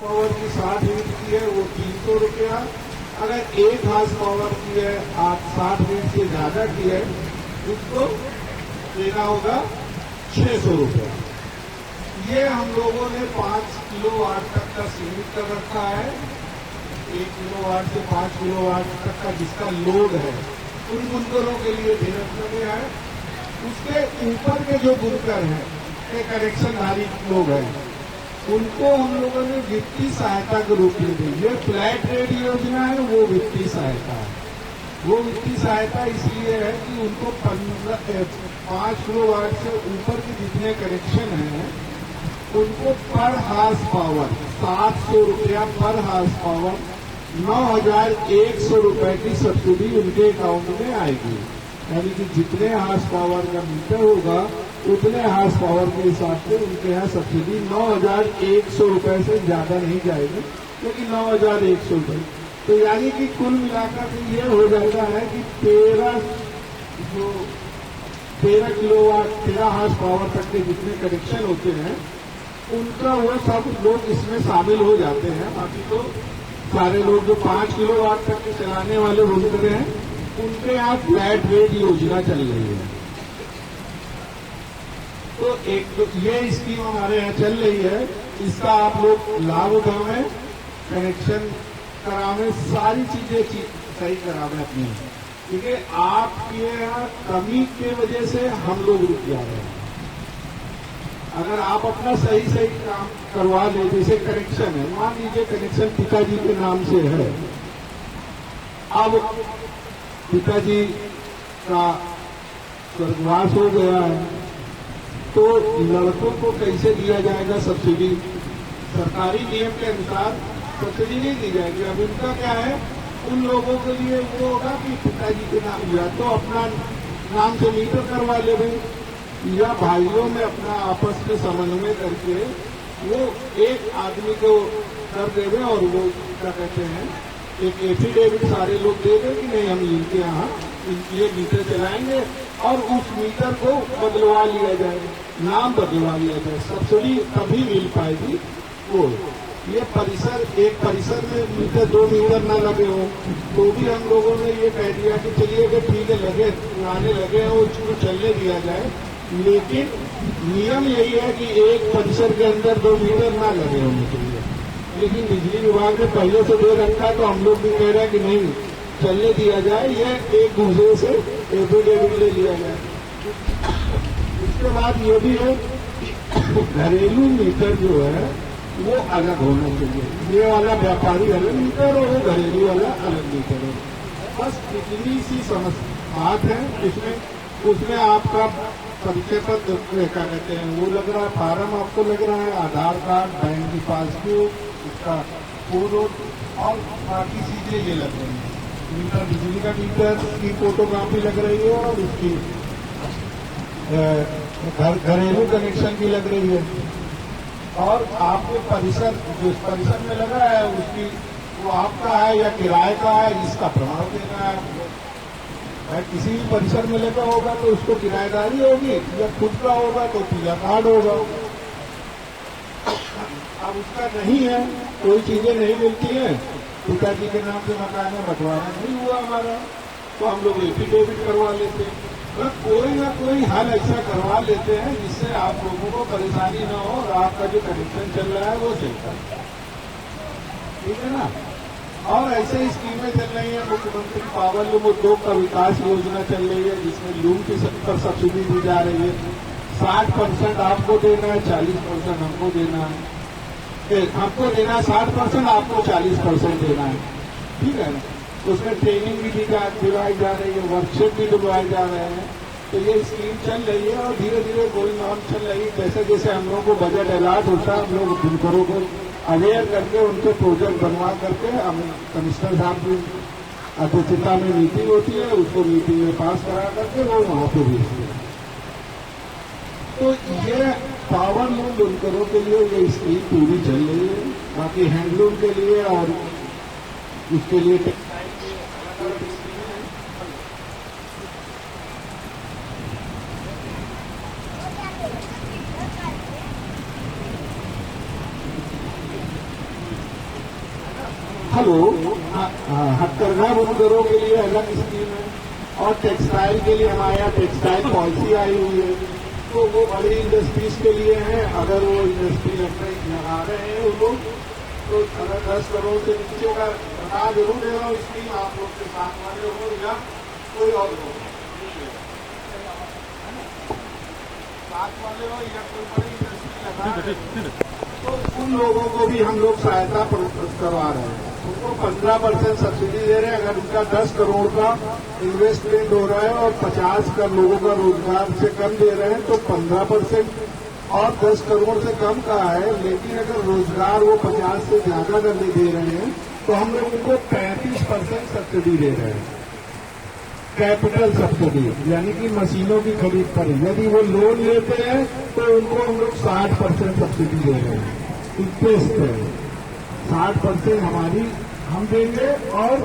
Power की 60 unit की है वो 300 रुपया। अगर 1 हार्स पावर की है, आप 60 यूनिट से ज्यादा की है, उसको देना होगा 600 रुपया। ये हम लोगों ने 5 किलोवाट तक का सीमित कर रखा है। 1 किलोवाट से 5 किलोवाट तक का जिसका लोड है उन बुनकरों के लिए दे रखा गया है। उसके ऊपर के जो बुनकर हैं, के कनेक्शनधारी लोग हैं, उनको हम लोगों ने वित्तीय सहायता के रूप में दी। ये फ्लैट रेट योजना है, वो वित्तीय सहायता है। वो वित्तीय सहायता इसलिए है कि उनको 5 किलोवाट से ऊपर के जितने कनेक्शन हैं उनको पर हार्स पावर 700 रुपया पर हार्स पावर 9,100 रुपए की सब्सिडी उनके अकाउंट में आएगी। यानी कि जितने हार्स पावर का मीटर होगा उतने हार्स पावर के हिसाब से उनके यहाँ सब्सिडी 9,100 रुपए से ज्यादा नहीं जाएगी, लेकिन 9,100 रुपए। तो यानी कि कुल मिलाकर के ये हो जाएगा है कि 13 किलोवाट 13 हार्स पावर तक के जितने कनेक्शन होते हैं उनका वो सब लोग इसमें शामिल हो जाते हैं। बाकी तो सारे लोग जो 5 किलोवाट तक के चलाने वाले बुनकर हैं उनके यहाँ फ्लैट रेट योजना चल रही है। तो एक तो ये स्कीम हमारे यहाँ चल रही है, इसका आप लोग लाभ उठावें, कनेक्शन करावें, सारी चीजें सही करावें अपनी, क्योंकि आपके यहाँ कमी के वजह से हम लोग रुक जा रहे हैं। अगर आप अपना सही काम करवा लें, जैसे कनेक्शन है, मान लीजिए कनेक्शन पिताजी के नाम से है, अब पिताजी का स्वर्गवास हो गया है, तो लड़कों को कैसे दिया जाएगा सब्सिडी? सरकारी नियम के अनुसार सब्सिडी नहीं दी जाएगी। अब इनका क्या है, उन लोगों के लिए वो होगा कि पिताजी के नाम या तो अपना नाम से मीटर करवा ले भाई, या भाइयों में अपना आपस में समन्वय करके वो एक आदमी को कर देवे और वो क्या कहते हैं एक एफिडेविट सारे लोग दे दें कि नहीं हम इनके यहाँ ये मीटर चलाएंगे और उस मीटर को बदलवा लिया जाए, नाम बदलवा लिया जाए। सब्सिडी तभी मिल पाएगी वो। ये एक परिसर में मीटर 2 मीटर न लगे हो तो भी हम लोगों ने ये कह दिया कि चलिए कि ठीक है लगे पुराने लगे हो उसको चलने दिया जाए, लेकिन नियम यही है कि एक परिसर के अंदर 2 मीटर ना लगे होने चाहिए। लेकिन बिजली विभाग ने पहले से दे रखा है तो हम लोग भी कह रहे हैं कि नहीं चलने दिया जाए, ये एक दूसरे से एफिडेविट ले लिया जाए। उसके बाद ये भी है कि घरेलू मीटर जो है वो अलग होना चाहिए। ये वाला व्यापारी अलग मीटर और वो घरेलू वाला अलग मीटर है। बस इतनी सी बात है। उसमें आपका परिचय पत्र क्या कहते हैं वो लग रहा है, फार्म आपको लग रहा है, आधार कार्ड, बैंक की पासबुक, उसका फोटो और बाकी चीजें ये लग रही है। मीटर, बिजली का मीटर की फोटोकॉपी लग रही है और उसकी घरेलू कनेक्शन की लग रही है। और आपके परिसर जिस परिसर में लगा है उसकी वो आपका है या किराए का है, इसका प्रमाण देना है आपको। किसी भी परिसर में लगा होगा तो उसको किराएदारी होगी, या खुद का होगा तो पीला कार्ड होगा। अब उसका नहीं है, कोई चीजें नहीं मिलती है, पिताजी के नाम से मकान में बंटवारा नहीं हुआ हमारा, तो हम लोग एफिडेविट करवा लेते हैं। मतलब कोई ना कोई हल ऐसा करवा लेते हैं जिससे आप लोगों को परेशानी न हो और आपका जो कनेक्शन चल रहा है वो चलता है। ठीक है ना? और ऐसे ही स्कीमें चल रही है। मुख्यमंत्री पावर लूम उद्योग का विकास योजना चल रही है जिसमें लूम की पर सब्सिडी दी जा रही है। 60% आपको देना है, 40% हमको देना है। हमको देना है 60%, आपको 40% देना है। ठीक है ना? उसमें ट्रेनिंग भी दिलवाई जा रही है, वर्कशॉप भी दिलवाए जा रहे हैं। तो ये स्कीम चल रही है और धीरे धीरे गोइंग ऑन चल रही है। जैसे जैसे हम लोगों को बजट अलॉट होता है हम लोग बुनकरों को अवेयर करके उनके प्रोजेक्ट बनवा करके हम कमिश्नर साहब की अध्यक्षता में मीटिंग होती है, उसको मीटिंग में पास करा करके वो वहां पे भेजते हैं। तो ये पावर लूम बुनकरों के लिए ये स्कीम पूरी चल रही है। बाकी हैंडलूम के लिए और उसके लिए हेलो, हथकरघा बुनकरों के लिए अलग स्कीम है और टेक्सटाइल के लिए हमारे यहाँ टेक्सटाइल पॉलिसी आई हुई है। तो वो बड़ी इंडस्ट्रीज के लिए है। अगर वो इंडस्ट्री लगा रहे हैं वो लोग, तो अगर 10 करोड़ से नीचे का बता जरूर दे रहा हूँ स्कीम, आप लोग के साथ वाले हो या कोई और हो, साथ वाले हो या कोई बड़ी इंडस्ट्री लगा रहे हो, तो उन लोगों को भी हम लोग सहायता करवा रहे हैं। उनको 15% सब्सिडी दे रहे हैं। अगर उनका 10 करोड़ का इन्वेस्टमेंट हो रहा है और 50 का लोगों का रोजगार से कम दे रहे हैं, तो 15% और 10 करोड़ से कम का है। लेकिन अगर रोजगार वो 50 से ज्यादा करने दे रहे हैं, तो हम लोग उनको 35% सब्सिडी दे रहे हैं, कैपिटल सब्सिडी, यानी कि मशीनों की खरीद पर। यदि वो लोन लेते हैं तो उनको हम लोग 60% सब्सिडी दे रहे हैं, इंटरेस्ट है 60% हमारी हम देंगे और